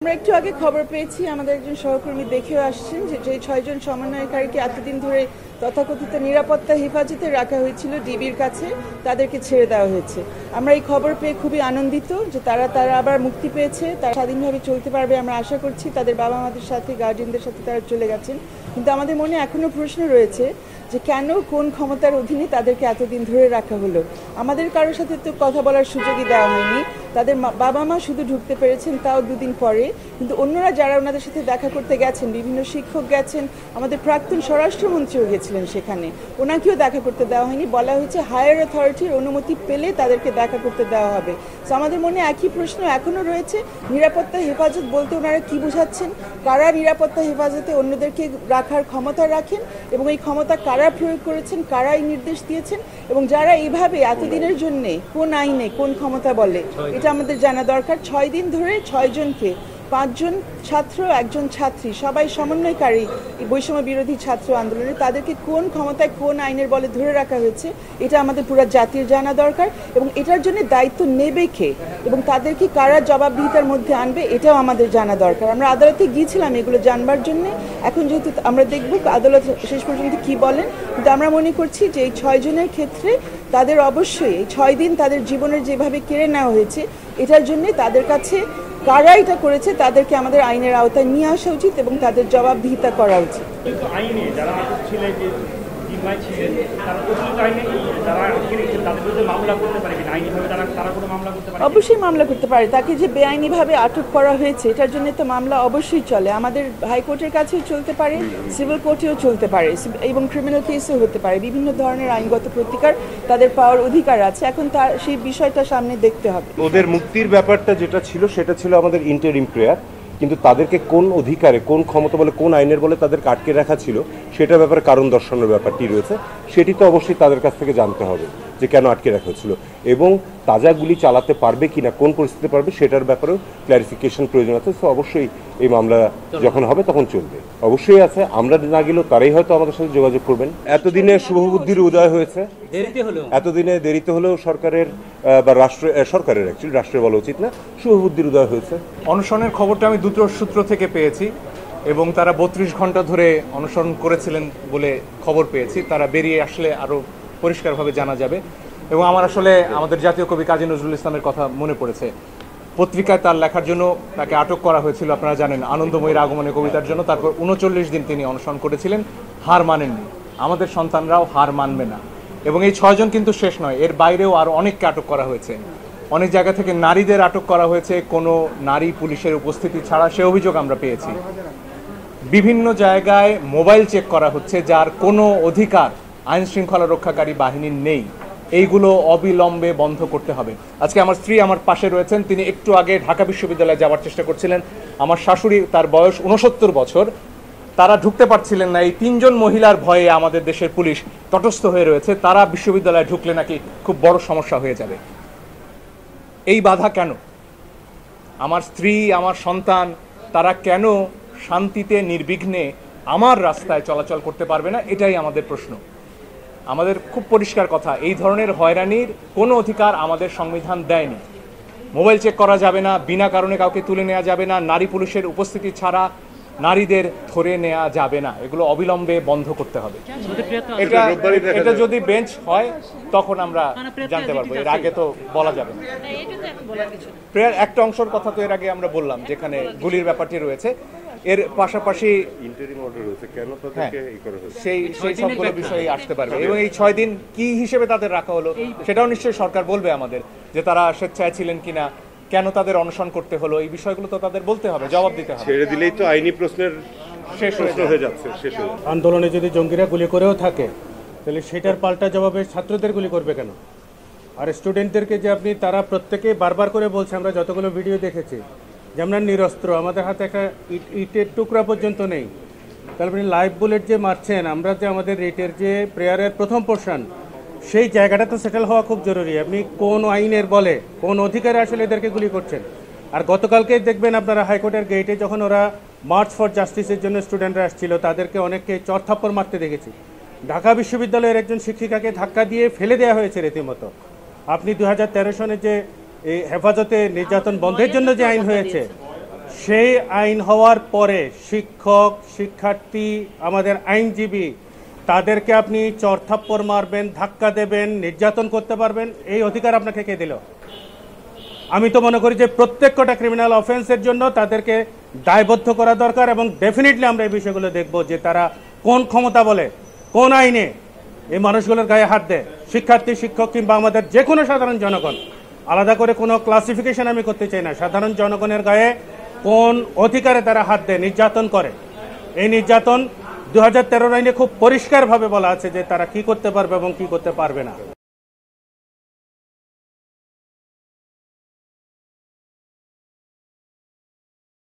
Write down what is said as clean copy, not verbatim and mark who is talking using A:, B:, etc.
A: আমরা একটু আগে খবর পেয়েছি, আমাদের একজন সহকর্মী দেখেও আসছেন যে 6 জন সমন্বয়কারীকে এতদিন ধরে তথাকথিত নিরাপত্তা হেফাজতে রাখা হয়েছিল ডিবির কাছে, তাদেরকে ছেড়ে দেওয়া হয়েছে। আমরা এই খবর পেয়ে খুবই আনন্দিত যে তারা আবার মুক্তি পেয়েছে, তারা স্বাধীনভাবে চলতে পারবে আমরা আশা করছি। তাদের বাবা মাদের সাথে, গার্জিয়ানদের সাথে তারা চলে গেছেন, কিন্তু আমাদের মনে এখনো প্রশ্ন রয়েছে যে কেন, কোন ক্ষমতার অধীনে তাদেরকে এতদিন ধরে রাখা হলো। আমাদের কারোর সাথে তো কথা বলার সুযোগই দেওয়া হয়নি। তাদের বাবা মা শুধু ঢুকতে পেরেছেন, তাও দুদিন পরে। কিন্তু অন্যরা যারা ওনাদের সাথে দেখা করতে গেছেন, বিভিন্ন শিক্ষক গেছেন, আমাদের প্রাক্তন স্বরাষ্ট্রমন্ত্রীও গেছিলেন সেখানে, ওনাকেও দেখা করতে দেওয়া হয়নি। বলা হয়েছে হায়ার অথরিটির অনুমতি পেলে তাদেরকে দেখা করতে দেওয়া হবে। তো আমাদের মনে একই প্রশ্ন এখনও রয়েছে, নিরাপত্তা হেফাজত বলতে ওনারা কি বোঝাচ্ছেন? কারা নিরাপত্তা হেফাজতে অন্যদেরকে রাখার ক্ষমতা রাখেন এবং এই ক্ষমতা কারা প্রয়োগ করেছেন, কারা এই নির্দেশ দিয়েছেন, এবং যারা এইভাবে এতদিনের জন্যে কোন আইনে কোন ক্ষমতা বলে, এটা আমাদের জানা দরকার। 6 দিন ধরে 6 জনকে, 5 জন ছাত্র, 1 জন ছাত্রী, সবাই সমন্বয়কারী বৈষম্য বিরোধী ছাত্র আন্দোলনে, তাদেরকে কোন ক্ষমতায় কোন আইনের বলে ধরে রাখা হয়েছে এটা আমাদের পুরো জাতির জানা দরকার। এবং এটার জন্য দায়িত্ব নেবে কে এবং তাদেরকে কারা জবাবদিহিতার মধ্যে আনবে এটাও আমাদের জানা দরকার। আমরা আদালতে গিয়েছিলাম এগুলো জানবার জন্য। এখন যেহেতু আমরা দেখব আদালত শেষ পর্যন্ত কি বলেন, কিন্তু আমরা মনে করছি যে এই 6 জনের ক্ষেত্রে তাদের অবশ্যই এই 6 দিন তাদের জীবনের যেভাবে কেড়ে নেওয়া হয়েছে, এটার জন্য তাদের কাছে কারা এটা করেছে তাদেরকে আমাদের আইনের আওতায় নিয়ে আসা উচিত এবং তাদের জবাবদিহিতা করা উচিত। অবশ্যই মামলা করতে পারে। তাকে যে বেআইনিভাবে আটক করা হয়েছে এটার জন্য তো মামলা অবশ্যই চলে। আমাদের হাইকোর্টের কাছেও চলতে পারে, সিভিল কোর্টেও চলতে পারে এবং ক্রিমিনাল কেসও হতে পারে। বিভিন্ন ধরনের আইনগত প্রতিকার তাদের পাওয়ার অধিকার আছে। এখন তার সেই বিষয়টা সামনে দেখতে হবে।
B: ওদের মুক্তির ব্যাপারটা যেটা ছিল সেটা ছিল আমাদের ইন্টারিম প্রেয়ার, কিন্তু তাদেরকে কোন অধিকারে, কোন ক্ষমতা বলে, কোন আইনের বলে তাদেরকে আটকে রাখা ছিল সেটার ব্যাপারে কারণ দর্শানোর ব্যাপারটি রয়েছে। সেটি তো অবশ্যই তাদের কাছ থেকে জানতে হবে যে কেন আটকে রাখা হয়েছিল এবং তাজা গুলি চালাতে পারবে কিনা, কোন পরিস্থিতিতে পারবে সেটার ব্যাপারেও ক্ল্যারিফিকেশন প্রয়োজন আছে। তো অবশ্যই এই মামলা যখন হবে তখন চলবে, অবশ্যই আছে। আমরা না গেলেও তারাই হয়তো আমাদের সাথে যোগাযোগ করবেন। এতদিনে শুভবুদ্ধির উদয় হয়েছে, এতদিনে দেরিতে হলেও সরকারের বা সরকারের অ্যাকচুয়ালি রাষ্ট্রের বলা উচিত না, শুভবুদ্ধির উদয় হয়েছে।
C: অনশনের খবরটা আমি দুটো সূত্র থেকে পেয়েছি এবং তারা 32 ঘন্টা ধরে অনশন করেছিলেন বলে খবর পেয়েছি। তারা বেরিয়ে আসলে আরও পরিষ্কারভাবে জানা যাবে। এবং আমার আসলে আমাদের জাতীয় কবি কাজী নজরুল ইসলামের কথা মনে পড়েছে। পত্রিকায় তার লেখার জন্য তাকে আটক করা হয়েছিল, আপনারা জানেন, আনন্দময়ীর আগমনে কবিতার জন্য। তারপর 39 দিন তিনি অনশন করেছিলেন, হার মানেননি। আমাদের সন্তানরাও হার মানবে না। এবং এই 6 জন কিন্তু শেষ নয়, এর বাইরেও আরও অনেককে আটক করা হয়েছে। অনেক জায়গা থেকে নারীদের আটক করা হয়েছে কোনো নারী পুলিশের উপস্থিতি ছাড়া, সে অভিযোগ আমরা পেয়েছি। বিভিন্ন জায়গায় মোবাইল চেক করা হচ্ছে যার কোনো অধিকার আইন শৃঙ্খলা রক্ষাকারী বাহিনীর নেই। এইগুলো অবিলম্বে বন্ধ করতে হবে। আজকে আমার স্ত্রী আমার পাশে রয়েছেন, তিনি একটু আগে ঢাকা বিশ্ববিদ্যালয়ে যাওয়ার চেষ্টা করছিলেন। আমার শাশুড়ি, তার বয়স 69 বছর, তারা ঢুকতে পারছিলেন না। এই 3 জন মহিলার ভয়ে আমাদের দেশের পুলিশ তটস্থ হয়ে রয়েছে। তারা বিশ্ববিদ্যালয়ে ঢুকলে নাকি খুব বড় সমস্যা হয়ে যাবে। এই বাধা কেন? আমার স্ত্রী, আমার সন্তান, তারা কেন শান্তিতে নির্বিঘ্নে আমার রাস্তায় চলাচল করতে পারবে না? এটাই আমাদের প্রশ্ন। আমাদের খুব পরিষ্কার কথা, এই ধরনের হয়রানির কোনো অধিকার আমাদের সংবিধান দেয়নি। মোবাইল চেক করা যাবে না, বিনা কারণে কাউকে তুলে নেওয়া যাবে না, নারী পুলিশের উপস্থিতি ছাড়া নারীদের ধরে নেওয়া যাবে না। এগুলো অবিলম্বে বন্ধ করতে হবে। এটা যদি বেঞ্চ হয় তখন আমরা জানতে পারবো, এর আগে তো বলা যাবে না। প্রেয়ার একটা অংশের কথা তো এর আগে আমরা বললাম, যেখানে গুলির ব্যাপারটি রয়েছে। এর পাশাপাশি সেই সবগুলো বিষয়ে আসতে পারবে এবং এই 6 দিন কি হিসেবে তাদের রাখা হলো সেটাও নিশ্চয়ই সরকার বলবে আমাদের, যে তারা স্বেচ্ছায় ছিলেন কিনা, কেন তাদের অনশন করতে হলো, এই বিষয়গুলো তো তাদের বলতে হবে, জবাব দিতে হবে।
B: ছেড়ে দিলেই তো আইনি প্রশ্নের শেষ হয়ে যাচ্ছে।
D: আন্দোলনে যদি জঙ্গিরা গুলি করেও থাকে তাহলে সেটার পাল্টা জবাবে ছাত্রদের গুলি করবে কেন? আর স্টুডেন্টদেরকে যে আপনি, তারা প্রত্যেকে বারবার করে বলছে, আমরা যতগুলো ভিডিও দেখেছি যে আমরা নিরস্ত্র, আমাদের হাতে একটা ইটের টুকরা পর্যন্ত নেই। তাহলে আপনি লাইভ বুলেট যে মারছেন, আমরা যে আমাদের রিটের যে প্রেয়ারের প্রথম পোর্শন, সেই জায়গাটা তো সেটেল হওয়া খুব জরুরি। আপনি কোন আইনের বলে, কোন অধিকারে আসলে এদেরকে গুলি করছেন? আর গতকালকে দেখবেন আপনারা হাইকোর্টের গেটে যখন ওরা মার্চ ফর জাস্টিসের জন্য স্টুডেন্টরা আসছিল, তাদেরকে অনেককে চড়থাপ্পড় মারতে দেখেছি। ঢাকা বিশ্ববিদ্যালয়ের একজন শিক্ষিকাকে ধাক্কা দিয়ে ফেলে দেওয়া হয়েছে রীতিমতো। আপনি 2013 সনে যে এই হেফাজতে নির্যাতন বন্ধের জন্য যে আইন হয়েছে, সেই আইন হওয়ার পরে শিক্ষক, শিক্ষার্থী, আমাদের আইনজীবী তাদেরকে আপনি চড়থাপ্পড় মারবেন, ধাক্কা দেবেন, নির্যাতন করতে পারবেন, এই অধিকার আপনাকে কে দিল? আমি তো মনে করি যে প্রত্যেকটা ক্রিমিনাল অফেন্সের জন্য তাদেরকে দায়বদ্ধ করা দরকার এবং ডেফিনেটলি আমরা এই বিষয়গুলো দেখব যে তারা কোন ক্ষমতা বলে, কোন আইনে এই মানুষগুলোর গায়ে হাত দেয়। শিক্ষার্থী, শিক্ষক কিংবা আমাদের যে কোনো সাধারণ জনগণ, আলাদা করে কোনো ক্লাসিফিকেশন আমি করতে চাই না, সাধারণ জনগণের গায়ে কোন অধিকারে তারা হাত দেয়, নির্যাতন করে। এই নির্যাতন 2013 আইনে খুব পরিষ্কারভাবে বলা আছে যে তারা কি করতে পারবে এবং কি করতে পারবে না।